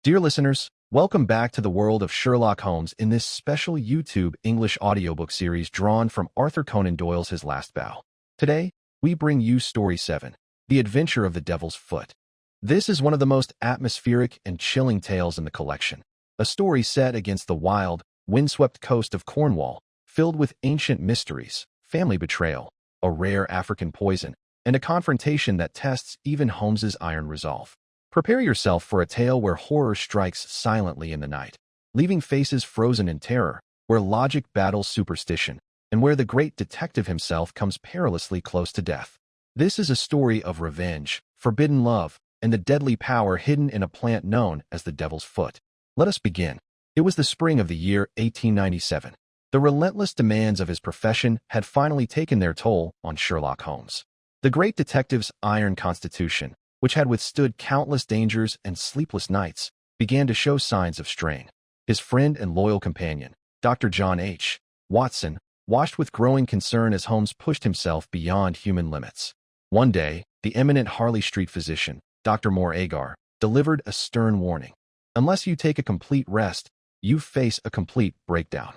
Dear listeners, welcome back to the world of Sherlock Holmes in this special YouTube English audiobook series drawn from Arthur Conan Doyle's His Last Bow. Today, we bring you Story 7, The Adventure of the Devil's Foot. This is one of the most atmospheric and chilling tales in the collection, a story set against the wild, windswept coast of Cornwall, filled with ancient mysteries, family betrayal, a rare African poison, and a confrontation that tests even Holmes's iron resolve. Prepare yourself for a tale where horror strikes silently in the night, leaving faces frozen in terror, where logic battles superstition, and where the great detective himself comes perilously close to death. This is a story of revenge, forbidden love, and the deadly power hidden in a plant known as the Devil's Foot. Let us begin. It was the spring of the year 1897. The relentless demands of his profession had finally taken their toll on Sherlock Holmes. The great detective's iron constitution, which had withstood countless dangers and sleepless nights, began to show signs of strain. His friend and loyal companion, Dr. John H. Watson, watched with growing concern as Holmes pushed himself beyond human limits. One day, the eminent Harley Street physician, Dr. Moore Agar, delivered a stern warning. Unless you take a complete rest, you face a complete breakdown.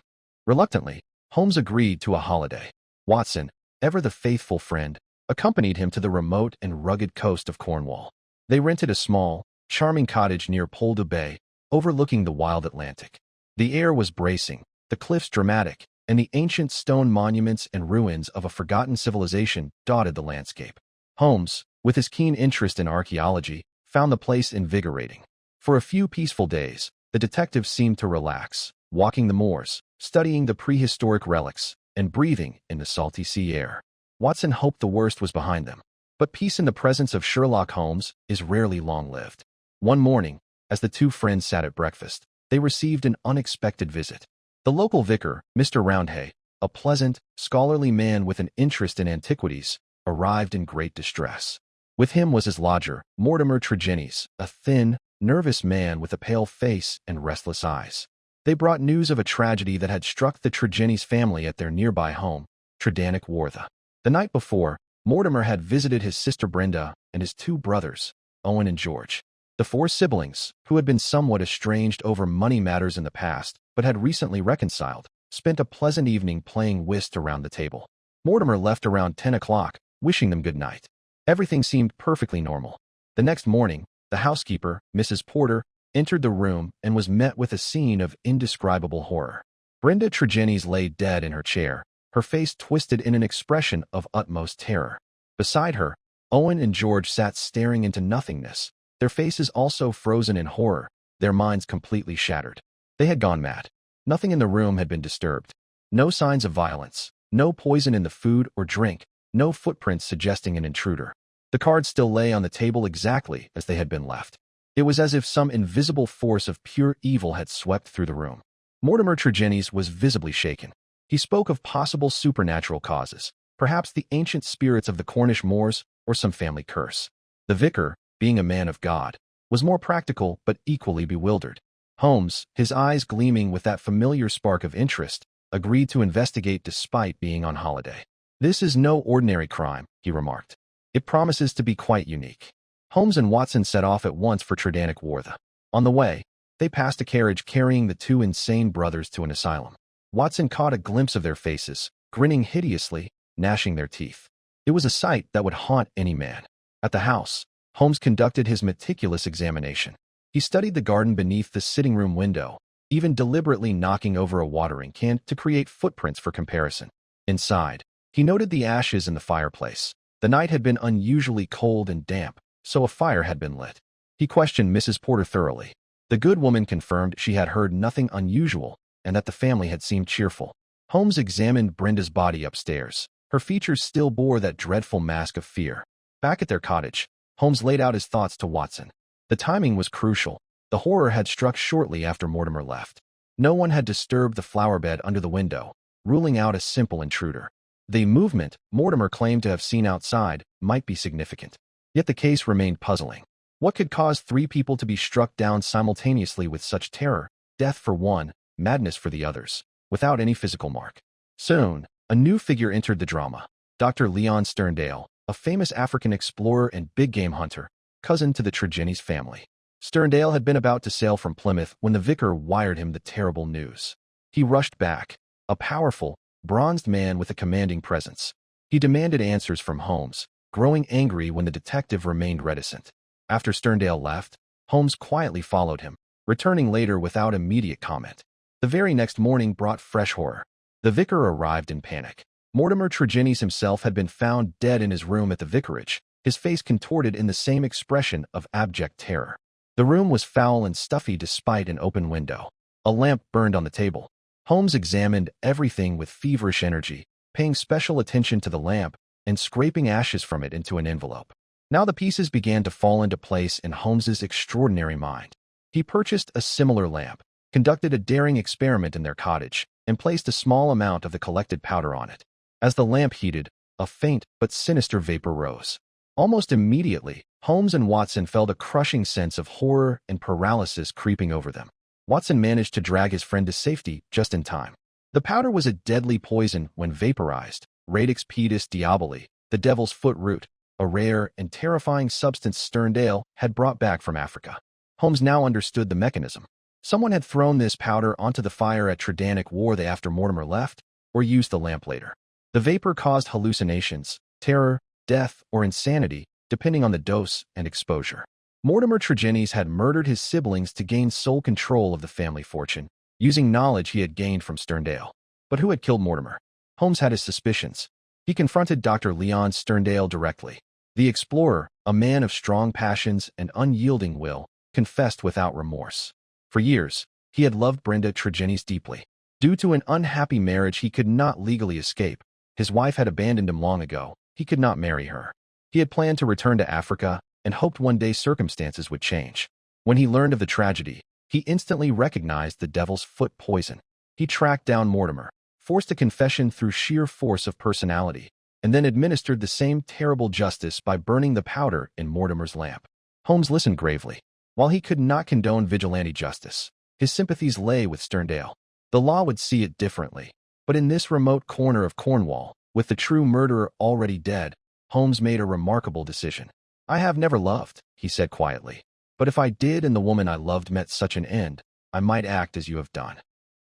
Reluctantly, Holmes agreed to a holiday. Watson, ever the faithful friend, accompanied him to the remote and rugged coast of Cornwall. They rented a small, charming cottage near Poldo Bay, overlooking the wild Atlantic. The air was bracing, the cliffs dramatic, and the ancient stone monuments and ruins of a forgotten civilization dotted the landscape. Holmes, with his keen interest in archaeology, found the place invigorating. For a few peaceful days, the detective seemed to relax, walking the moors, studying the prehistoric relics, and breathing in the salty sea air. Watson hoped the worst was behind them, but peace in the presence of Sherlock Holmes is rarely long-lived. One morning, as the two friends sat at breakfast, they received an unexpected visit. The local vicar, Mr. Roundhay, a pleasant, scholarly man with an interest in antiquities, arrived in great distress. With him was his lodger, Mortimer Tregennies, a thin, nervous man with a pale face and restless eyes. They brought news of a tragedy that had struck the Tregennies family at their nearby home, Tredannick Wartha. The night before, Mortimer had visited his sister Brenda and his two brothers, Owen and George. The four siblings, who had been somewhat estranged over money matters in the past but had recently reconciled, spent a pleasant evening playing whist around the table. Mortimer left around 10 o'clock, wishing them good night. Everything seemed perfectly normal. The next morning, the housekeeper, Mrs. Porter, entered the room and was met with a scene of indescribable horror. Brenda Tregennies lay dead in her chair, her face twisted in an expression of utmost terror. Beside her, Owen and George sat staring into nothingness, their faces also frozen in horror, their minds completely shattered. They had gone mad. Nothing in the room had been disturbed. No signs of violence, no poison in the food or drink, no footprints suggesting an intruder. The cards still lay on the table exactly as they had been left. It was as if some invisible force of pure evil had swept through the room. Mortimer Tregennies was visibly shaken. He spoke of possible supernatural causes, perhaps the ancient spirits of the Cornish moors or some family curse. The vicar, being a man of God, was more practical but equally bewildered. Holmes, his eyes gleaming with that familiar spark of interest, agreed to investigate despite being on holiday. "This is no ordinary crime," he remarked. "It promises to be quite unique." Holmes and Watson set off at once for Tredannick Wartha. On the way, they passed a carriage carrying the two insane brothers to an asylum. Watson caught a glimpse of their faces, grinning hideously, gnashing their teeth. It was a sight that would haunt any man. At the house, Holmes conducted his meticulous examination. He studied the garden beneath the sitting room window, even deliberately knocking over a watering can to create footprints for comparison. Inside, he noted the ashes in the fireplace. The night had been unusually cold and damp, so a fire had been lit. He questioned Mrs. Porter thoroughly. The good woman confirmed she had heard nothing unusual and that the family had seemed cheerful. Holmes examined Brenda's body upstairs. Her features still bore that dreadful mask of fear. Back at their cottage, Holmes laid out his thoughts to Watson. The timing was crucial. The horror had struck shortly after Mortimer left. No one had disturbed the flower bed under the window, ruling out a simple intruder. The movement Mortimer claimed to have seen outside might be significant. Yet the case remained puzzling. What could cause three people to be struck down simultaneously with such terror, death for one, madness for the others, without any physical mark? Soon, a new figure entered the drama. Dr. Leon Sterndale, a famous African explorer and big game hunter, cousin to the Tregennies family. Sterndale had been about to sail from Plymouth when the vicar wired him the terrible news. He rushed back, a powerful, bronzed man with a commanding presence. He demanded answers from Holmes, growing angry when the detective remained reticent. After Sterndale left, Holmes quietly followed him, returning later without immediate comment. The very next morning brought fresh horror. The vicar arrived in panic. Mortimer Tregennies himself had been found dead in his room at the vicarage, his face contorted in the same expression of abject terror. The room was foul and stuffy despite an open window. A lamp burned on the table. Holmes examined everything with feverish energy, paying special attention to the lamp and scraping ashes from it into an envelope. Now the pieces began to fall into place in Holmes's extraordinary mind. He purchased a similar lamp, conducted a daring experiment in their cottage, and placed a small amount of the collected powder on it. As the lamp heated, a faint but sinister vapor rose. Almost immediately, Holmes and Watson felt a crushing sense of horror and paralysis creeping over them. Watson managed to drag his friend to safety just in time. The powder was a deadly poison when vaporized, radix pedis diaboli, the devil's foot root, a rare and terrifying substance Sterndale had brought back from Africa. Holmes now understood the mechanism. Someone had thrown this powder onto the fire at Tredannick Wharf after Mortimer left, or used the lamp later. The vapor caused hallucinations, terror, death, or insanity, depending on the dose and exposure. Mortimer Tregennies had murdered his siblings to gain sole control of the family fortune, using knowledge he had gained from Sterndale. But who had killed Mortimer? Holmes had his suspicions. He confronted Dr. Leon Sterndale directly. The explorer, a man of strong passions and unyielding will, confessed without remorse. For years, he had loved Brenda Tregennies deeply. Due to an unhappy marriage he could not legally escape, his wife had abandoned him long ago. He could not marry her. He had planned to return to Africa and hoped one day circumstances would change. When he learned of the tragedy, he instantly recognized the devil's foot poison. He tracked down Mortimer, forced a confession through sheer force of personality, and then administered the same terrible justice by burning the powder in Mortimer's lamp. Holmes listened gravely. While he could not condone vigilante justice, his sympathies lay with Sterndale. The law would see it differently. But in this remote corner of Cornwall, with the true murderer already dead, Holmes made a remarkable decision. "I have never loved," he said quietly. "But if I did and the woman I loved met such an end, I might act as you have done."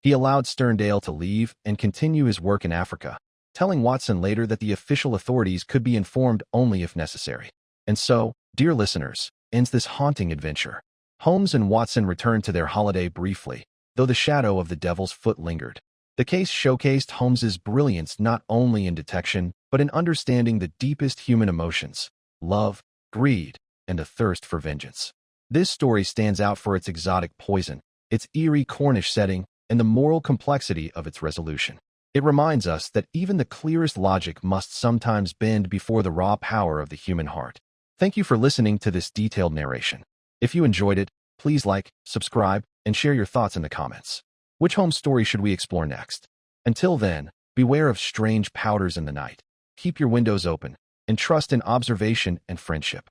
He allowed Sterndale to leave and continue his work in Africa, telling Watson later that the official authorities could be informed only if necessary. And so, dear listeners, ends this haunting adventure. Holmes and Watson returned to their holiday briefly, though the shadow of the devil's foot lingered. The case showcased Holmes's brilliance not only in detection, but in understanding the deepest human emotions: love, greed, and a thirst for vengeance. This story stands out for its exotic poison, its eerie Cornish setting, and the moral complexity of its resolution. It reminds us that even the clearest logic must sometimes bend before the raw power of the human heart. Thank you for listening to this detailed narration. If you enjoyed it, please like, subscribe, and share your thoughts in the comments. Which Holmes story should we explore next? Until then, beware of strange powders in the night. Keep your windows open, and trust in observation and friendship.